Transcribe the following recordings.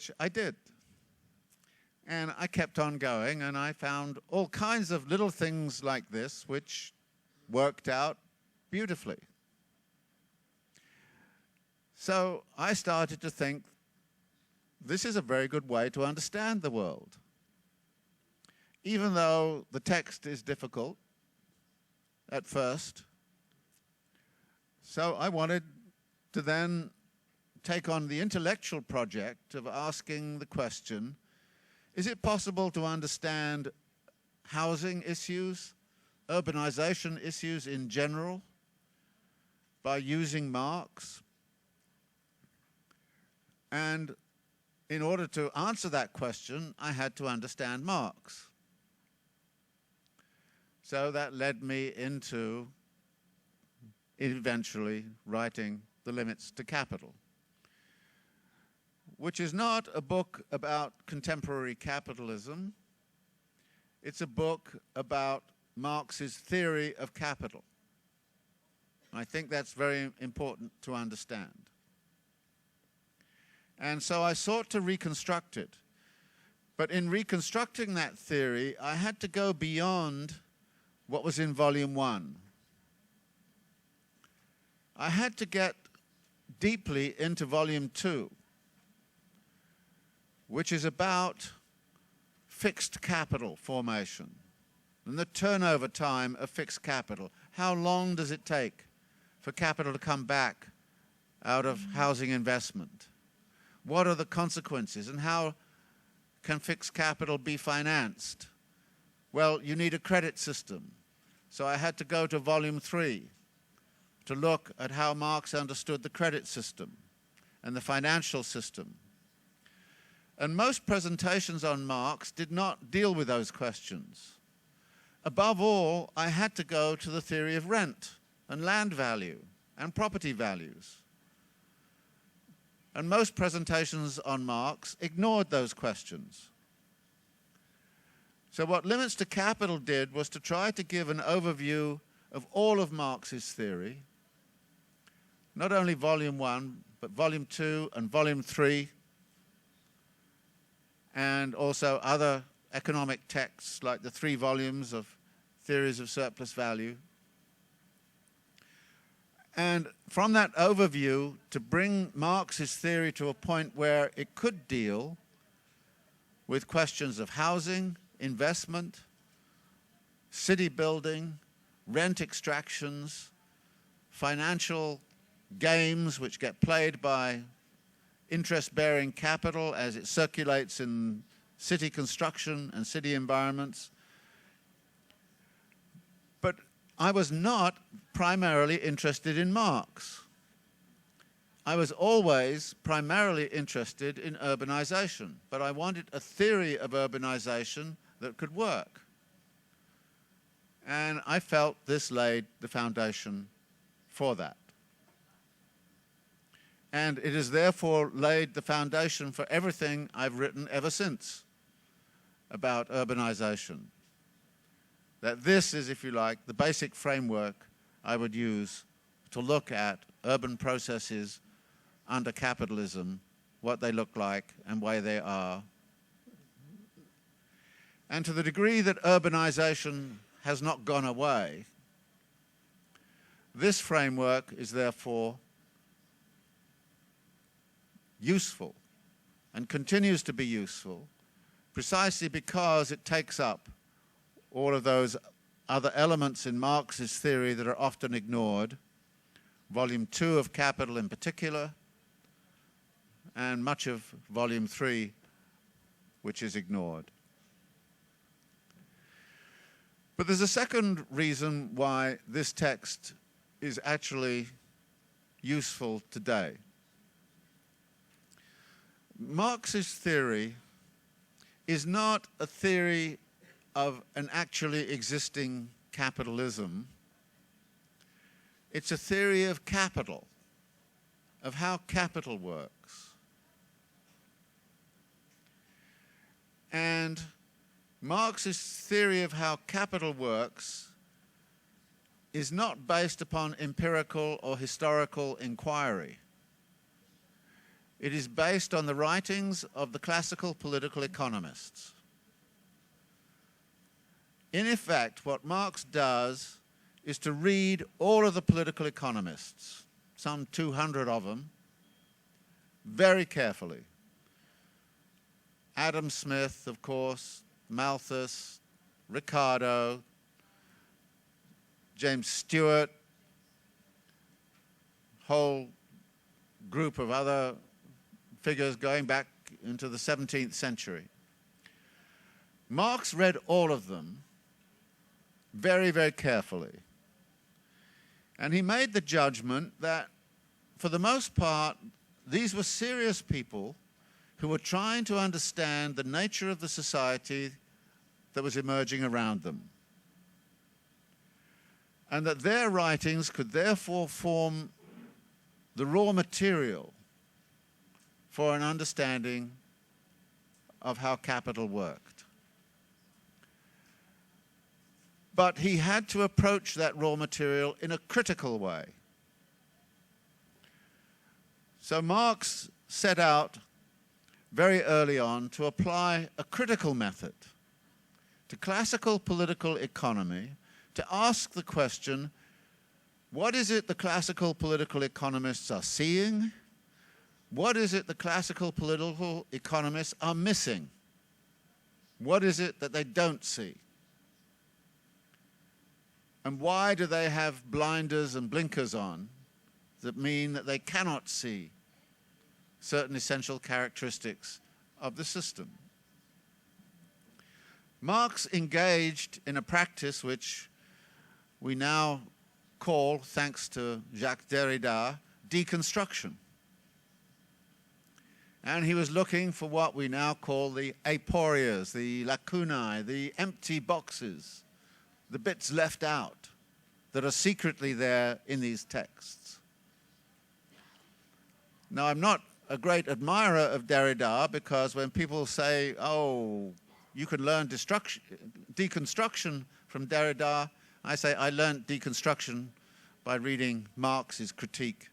which I did. And I kept on going, and I found all kinds of little things like this which worked out beautifully. So I started to think, this is a very good way to understand the world. Even though the text is difficult at first. So I wanted to then take on the intellectual project of asking the question, is it possible to understand housing issues, urbanization issues in general, by using Marx? And in order to answer that question, I had to understand Marx. So that led me into eventually writing The Limits to Capital, which is not a book about contemporary capitalism. It's a book about Marx's theory of capital. I think that's very important to understand. And so I sought to reconstruct it. But in reconstructing that theory, I had to go beyond what was in Volume 1. I had to get deeply into Volume 2, which is about fixed capital formation and the turnover time of fixed capital. How long does it take for capital to come back out of housing investment? What are the consequences, and how can fixed capital be financed? Well, you need a credit system. So I had to go to Volume 3 to look at how Marx understood the credit system and the financial system. And most presentations on Marx did not deal with those questions. Above all, I had to go to the theory of rent and land value and property values. And most presentations on Marx ignored those questions. So what Limits to Capital did was to try to give an overview of all of Marx's theory, not only Volume 1, but Volume 2 and Volume 3, and also other economic texts like the 3 volumes of Theories of Surplus Value. And from that overview, to bring Marx's theory to a point where it could deal with questions of housing, investment, city building, rent extractions, financial games which get played by interest-bearing capital as it circulates in city construction and city environments. But I was not primarily interested in Marx. I was always primarily interested in urbanization, but I wanted a theory of urbanization that could work. And I felt this laid the foundation for that. And it has therefore laid the foundation for everything I've written ever since about urbanization. That this is, if you like, the basic framework I would use to look at urban processes under capitalism, what they look like and why they are. And to the degree that urbanization has not gone away, this framework is therefore useful and continues to be useful precisely because it takes up all of those other elements in Marx's theory that are often ignored, Volume 2 of Capital in particular, and much of Volume 3, which is ignored. But there's a second reason why this text is actually useful today. Marx's theory is not a theory of an actually existing capitalism. It's a theory of capital, of how capital works. And Marx's theory of how capital works is not based upon empirical or historical inquiry. It is based on the writings of the classical political economists. In effect, what Marx does is to read all of the political economists, some 200 of them, very carefully. Adam Smith, of course, Malthus, Ricardo, James Stewart, whole group of other figures going back into the 17th century. Marx read all of them very, very carefully. And he made the judgment that, for the most part, these were serious people who were trying to understand the nature of the society that was emerging around them. And that their writings could therefore form the raw material for an understanding of how capital worked. But he had to approach that raw material in a critical way. So Marx set out very early on to apply a critical method to classical political economy, to ask the question, what is it the classical political economists are seeing? What is it the classical political economists are missing? What is it that they don't see? And why do they have blinders and blinkers on that mean that they cannot see certain essential characteristics of the system? Marx engaged in a practice which we now call, thanks to Jacques Derrida, deconstruction. And he was looking for what we now call the aporias, the lacunae, the empty boxes, the bits left out that are secretly there in these texts. Now, I'm not a great admirer of Derrida, because when people say, oh, you can learn deconstruction from Derrida, I say I learned deconstruction by reading Marx's critique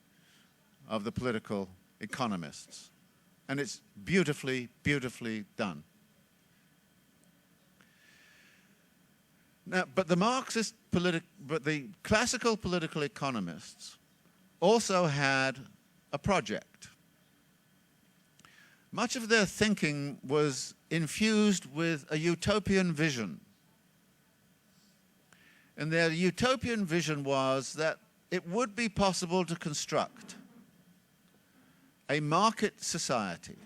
of the political economists. And it's beautifully, beautifully done. Now, but the classical political economists also had a project. Much of their thinking was infused with a utopian vision. And their utopian vision was that it would be possible to construct a market society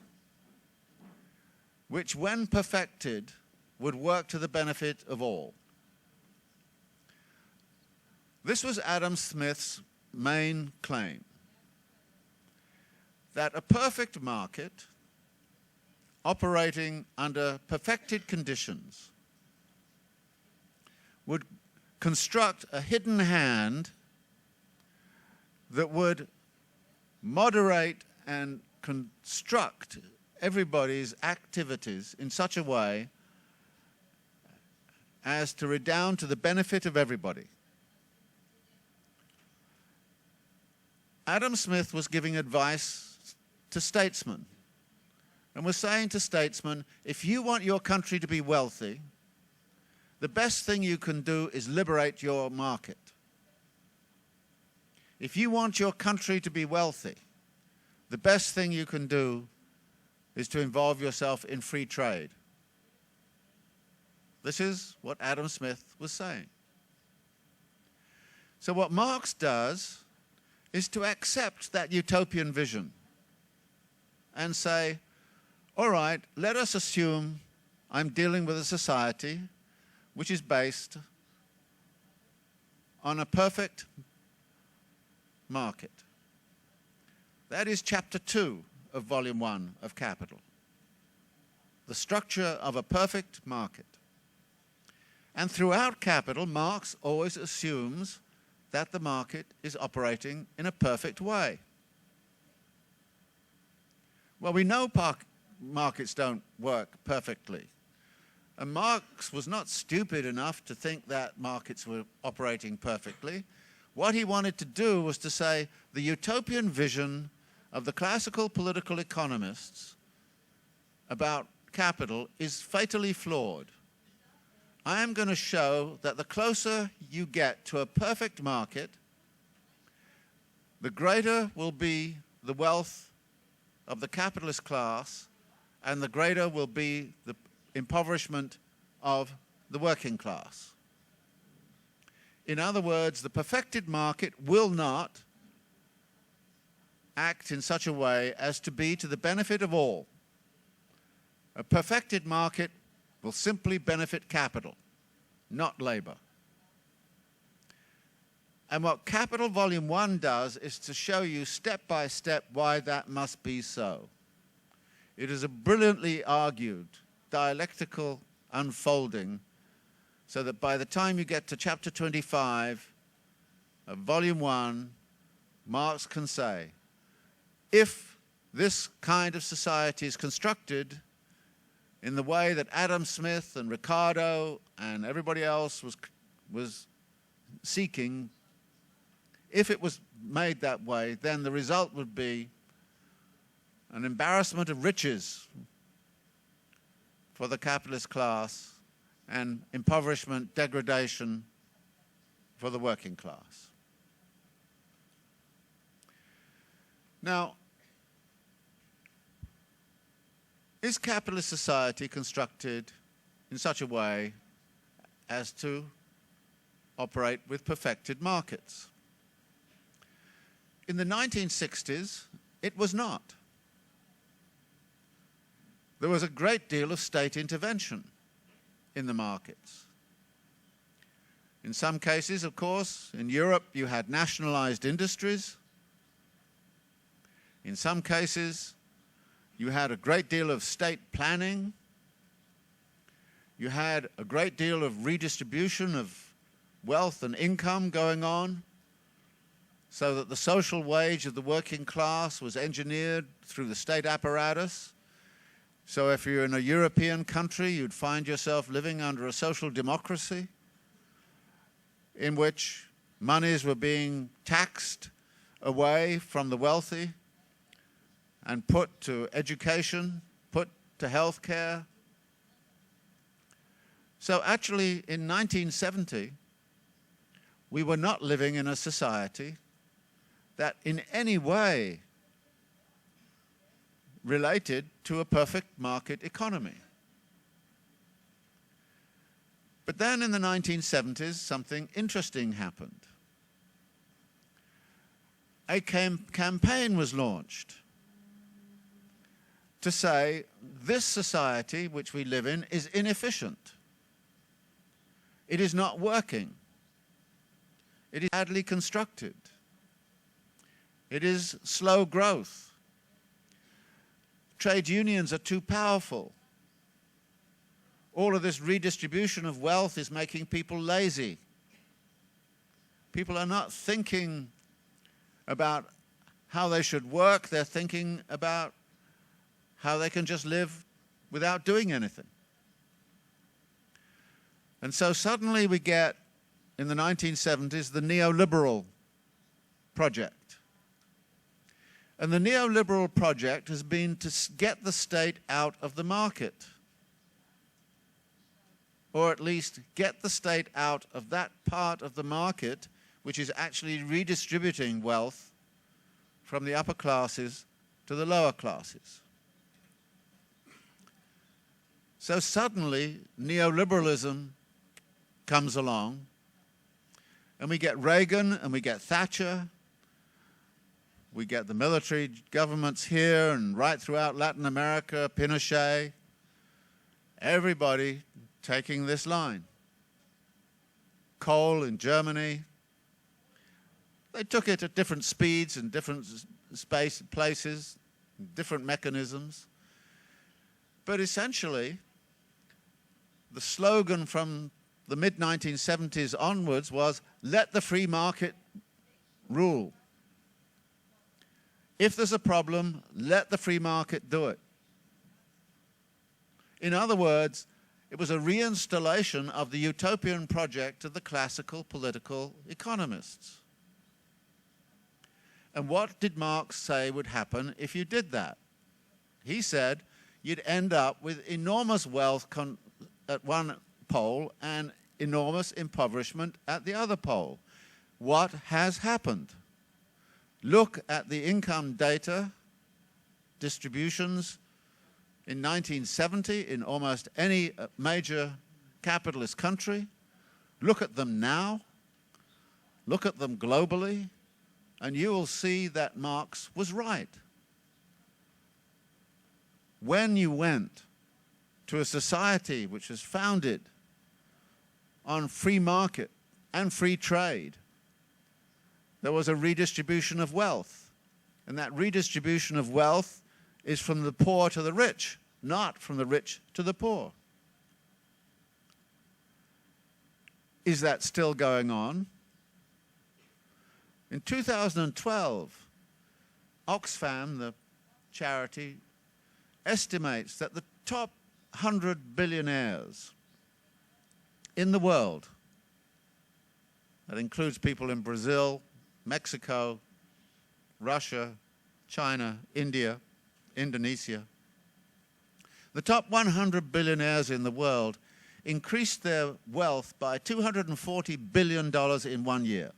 which, when perfected, would work to the benefit of all. This was Adam Smith's main claim, that a perfect market operating under perfected conditions would construct a hidden hand that would moderate and construct everybody's activities in such a way as to redound to the benefit of everybody. Adam Smith was giving advice to statesmen and was saying to statesmen, if you want your country to be wealthy, the best thing you can do is liberate your market. If you want your country to be wealthy, the best thing you can do is to involve yourself in free trade. This is what Adam Smith was saying. So what Marx does is to accept that utopian vision and say, all right, let us assume I'm dealing with a society which is based on a perfect market. That is chapter 2 of volume 1 of Capital. The structure of a perfect market. And throughout Capital, Marx always assumes that the market is operating in a perfect way. Well, we know markets don't work perfectly. And Marx was not stupid enough to think that markets were operating perfectly. What he wanted to do was to say the utopian vision of the classical political economists about capital is fatally flawed. I am going to show that the closer you get to a perfect market, the greater will be the wealth of the capitalist class and the greater will be the impoverishment of the working class. In other words, the perfected market will not act in such a way as to be to the benefit of all. A perfected market will simply benefit capital, not labor. And what Capital Volume 1 does is to show you step by step why that must be so. It is a brilliantly argued dialectical unfolding so that by the time you get to chapter 25 of Volume 1, Marx can say, if this kind of society is constructed in the way that Adam Smith and Ricardo and everybody else was seeking, if it was made that way, then the result would be an embarrassment of riches for the capitalist class and impoverishment, degradation for the working class. Now, is capitalist society constructed in such a way as to operate with perfected markets? In the 1960s, it was not. There was a great deal of state intervention in the markets. In some cases, of course, in Europe, you had nationalized industries. In some cases, you had a great deal of state planning. You had a great deal of redistribution of wealth and income going on, so that the social wage of the working class was engineered through the state apparatus. So if you're in a European country, you'd find yourself living under a social democracy in which monies were being taxed away from the wealthy and put to education, put to health care. So actually, in 1970, we were not living in a society that in any way related to a perfect market economy. But then in the 1970s, something interesting happened. A campaign was launched to say, this society which we live in is inefficient. It is not working. It is badly constructed. It is slow growth. Trade unions are too powerful. All of this redistribution of wealth is making people lazy. People are not thinking about how they should work. They're thinking about how they can just live without doing anything. And so suddenly we get, in the 1970s, the neoliberal project. And the neoliberal project has been to get the state out of the market, or at least get the state out of that part of the market which is actually redistributing wealth from the upper classes to the lower classes. So suddenly, neoliberalism comes along, and we get Reagan and we get Thatcher. We get the military governments here and right throughout Latin America, Pinochet, everybody taking this line. Kohl in Germany. They took it at different speeds and different places, different mechanisms. But essentially, the slogan from the mid-1970s onwards was, let the free market rule. If there's a problem, let the free market do it. In other words, it was a reinstallation of the utopian project of the classical political economists. And what did Marx say would happen if you did that? He said you'd end up with enormous wealth at one pole and enormous impoverishment at the other pole. What has happened? Look at the income data distributions in 1970 in almost any major capitalist country. Look at them now. Look at them globally, and you will see that Marx was right. When you went to a society which was founded on free market and free trade, there was a redistribution of wealth. And that redistribution of wealth is from the poor to the rich, not from the rich to the poor. Is that still going on? In 2012, Oxfam, the charity, estimates that the top 100 billionaires in the world, that includes people in Brazil, Mexico, Russia, China, India, Indonesia, the top 100 billionaires in the world increased their wealth by $240 billion in 1 year.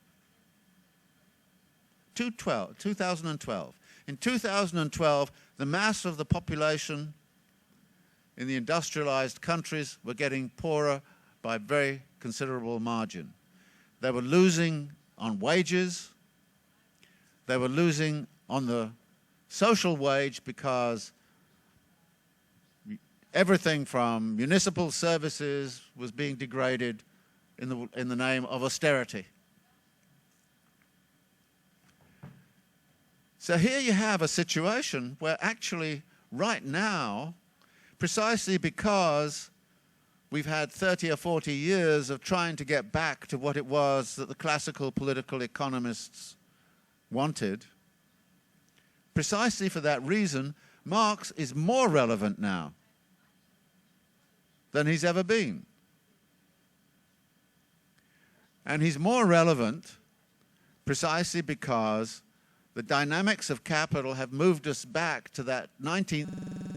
2012. In 2012, the mass of the population in the industrialized countries were getting poorer by a very considerable margin. They were losing on wages. They were losing on the social wage because everything from municipal services was being degraded in the name of austerity. So here you have a situation where actually right now, precisely because we've had 30 or 40 years of trying to get back to what it was that the classical political economists wanted, precisely for that reason, Marx is more relevant now than he's ever been. And he's more relevant precisely because the dynamics of capital have moved us back to that 19th